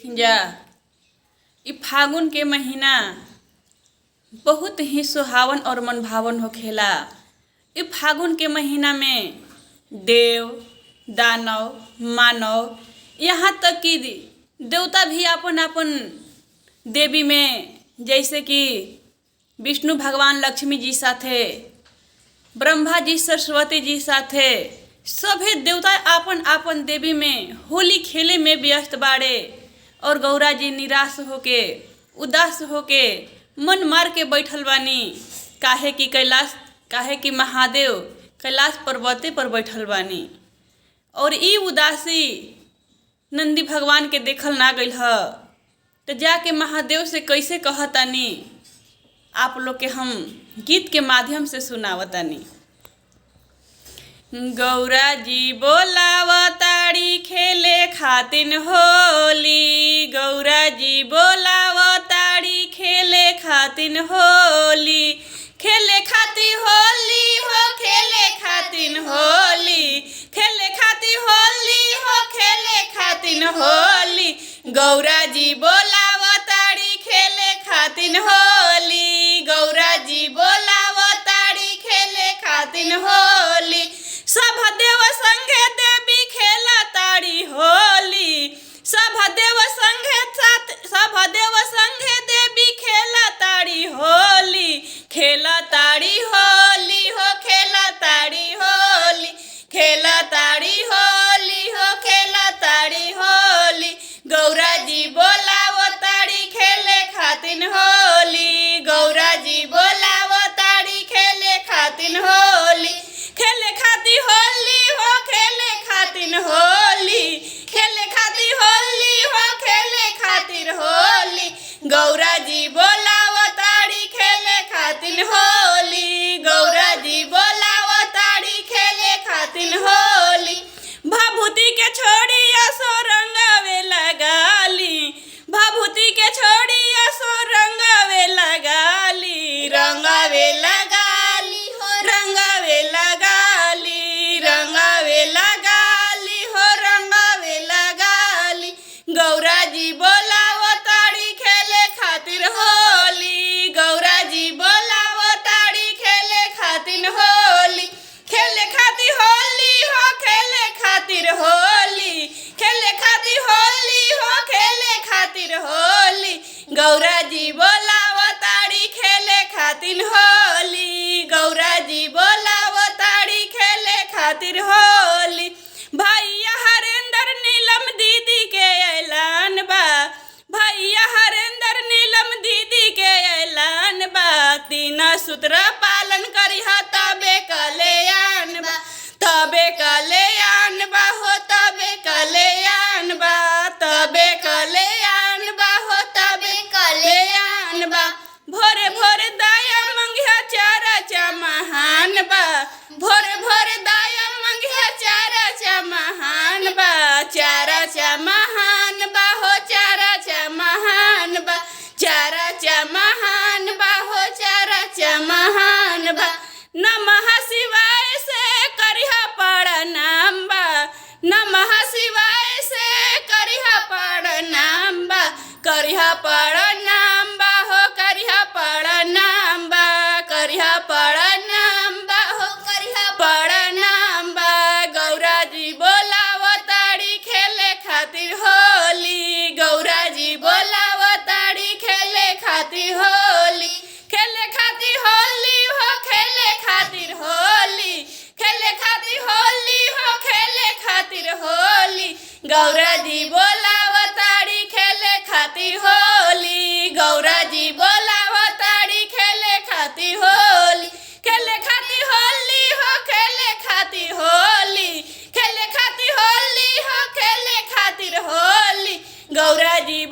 जा इ फागुन के महीना बहुत ही सुहावन और मनभावन होखेला। इ फागुन के महीना में देव, दानव, मानव यहाँ तक कि देवता भी अपन अपन देवी में, जैसे कि विष्णु भगवान लक्ष्मी जी साथे, ब्रह्मा जी सरस्वती जी साथे सभे देवता आपन आपन देवी में होली खेले में व्यस्त बाड़े। और गौरा जी निराश होके, उदास होके मन मार के बैठल बानी। काहे कि महादेव कैलाश पर्वते पर बैठल बानी। और ई उदासी नंदी भगवान के देखल ना गइल ह। तो जाके महादेव से कैसे कहतानी, आप लोग के हम गीत के माध्यम से सुनावतानी। गौरा जी बोलावताड़ी खेले खातिन होली, गौरा जी बोलावताड़ी खेले खातिन होली, खेले खाती होली हो, खेले खातिन होली, खेले खाती होली हो, खेले खातिन होली। गौरा जी बोलावताड़ी खेले खातिन होली, गौरा जी बोलावताड़ी खेले खातिन होली। सब देव संगे देवी खेला ताड़ी होली, सब देव संगे देवी खेला ताड़ी होली, खेला ताड़ी होली हो, खेला ताड़ी होली, खेला ताड़ी होली हो, खेला ताड़ी होली। गौरा जी बोलावताड़ी खेले खातिन होली, गौरा जी बोलावताड़ी खेले खातिन होली, खेले खाती होली हो, खेले खातिन होली, खेले खाती होली हो, खेले खातिर होली। गौरा जी बोलावताड़ी खेले खातिन होली, गौरा जी बोलावताड़ी खेले खातिन होली। भाभूति के छोड़ी असो रंगावे लगाली, भाभूति के छोड़ी असो रंगावे लगाली, रंगावे लगाली हो, रंगावे लगाली, रंगावे लगाली हो, रंगावे लगाली। गौरा जी बोलावताड़ी खेले खातिर होली, गौरा जी बोलावताड़ी खेले खातिन होली, खेले खाती होली हो, खेले खातिर होली, खेले खाती होली हो, खेले खातिर होली। गौरा जी बोलावताड़ी खेले खातिन होली, गौरा जी बोलावताड़ी खेले खातिर होली। भैया हरेंद्र नीलम दीदी के ऐलान बा, भैया हरेंद्र नीलम दीदी के ऐलान बा। तीन सूत्र पालन करिहा तबे कल्याण बा, तबे कल्याण बा हो, तबे कल्याण बा, तबे कल्याण बा हो, तबे कल्याण बा। भोरे भोरे दाया मंगिया चारा चा महान बा, भोरे भोरे दाया मंगिया चारा चा महान बा, चारा चा महान बा हो, चारा चा महान बा, चारा चा महान बा हो, चारा चा महान बा। नमः शिवाय से करिहा प्रणाम बा, नमः शिवाय से करिहा प्रणाम बा, करिहा प्रणाम बा हो, करिहा प्रणाम बा, करिहा प्रणाम बा हो, करिहा प्रणाम बा। गौरा जी बोलावताड़ी खेले खातिर होली, गौरा जी बोलावताड़ी खेले खातिर होली, खेले खातिर होली हो, खेले खातिर होली, खेले खातिर होली हो, खेले खातिर होली। गौरा जी बोलावताड़ी खेले खातिर होली, गौरा जी बोलावताड़ी खेले खातिर होली, खेले खातिर होली हो, खेले खातिर होली, खेले खातिर होली हो, खेले खातिर होली। गौरा जी